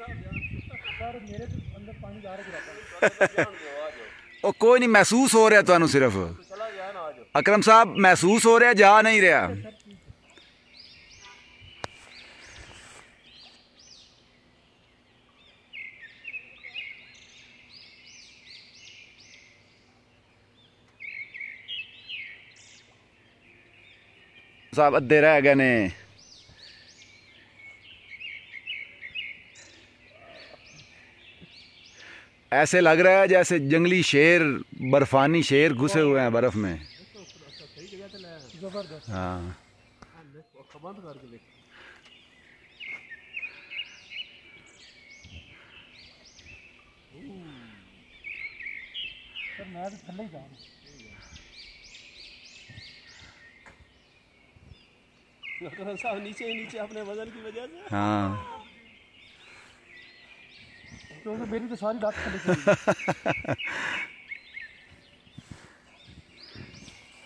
Sir मेरे तो अंदर पानी जा रहा है। ओ कोई नहीं, महसूस हो रहा तुहानू सिर्फ। अकरम साहब महसूस हो रहा, जा नहीं रहा। साहब अद्धे रह गए ने। ऐसे लग रहा है जैसे जंगली शेर, बर्फानी शेर घुसे हुए हैं बर्फ में। हाँ सर मैं तो थल्ले ही जा रहा हूँ। साहब नीचे ही नीचे अपने वजन की वजह से। हाँ क्योंकि मेरी तो सारी रात थल्ले चली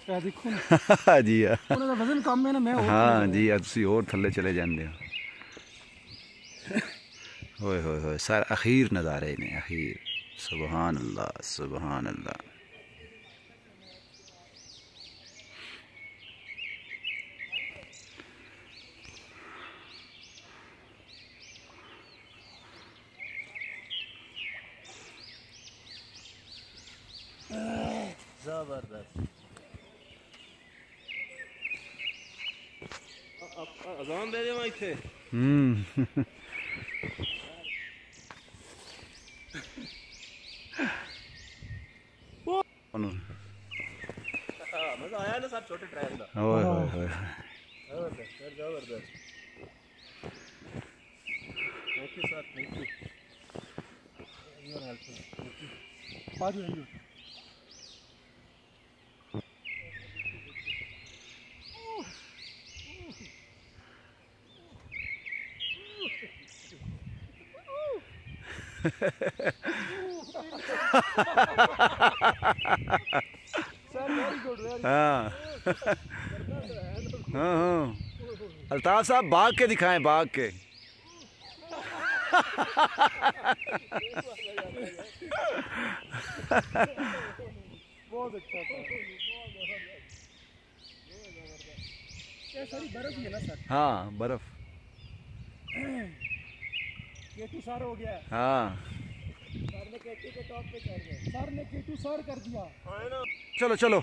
गई। देखो ना जी हाँ, उन्होंने वजन कम है ना, मैं हाँ जी हाँ, तुसी और थल्ले चले जाते हो। होए होए होए, सर अखीर नज़ारे ने, अखीर। सुबहान अल्लाह, सुबहान अल्लाह। जबरदस्त। अजान दे दे इथे। मजा आया ना सर छोटे ट्रैक का। ओए होए होए, जबरदस्त सर, जबरदस्त। Thank you sir, thank you. आज हाँ हाँ हाँ, अल्ताफ साहब भाग के दिखाएं, भाग के। बहुत अच्छा था। ये सारी बर्फ ही है ना सर? हाँ बर्फ। केटू सर हो गया। हाँ सर ने केटू के टॉप पे चढ़ गए। सर ने केटू सर कर दिया। चलो चलो।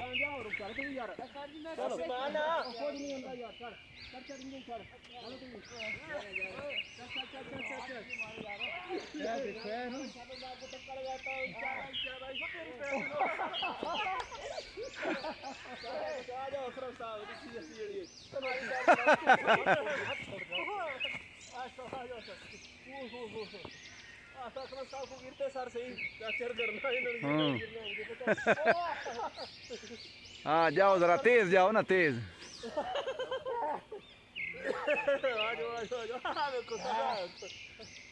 हाँ जाओ, जरा तेज जाओ ना, तेज।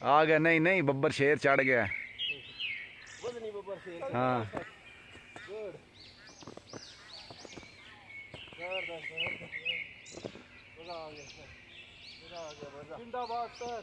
आ गया। नहीं नहीं, बब्बर शेर चढ़ गया। हाँ जिंदाबाद सर।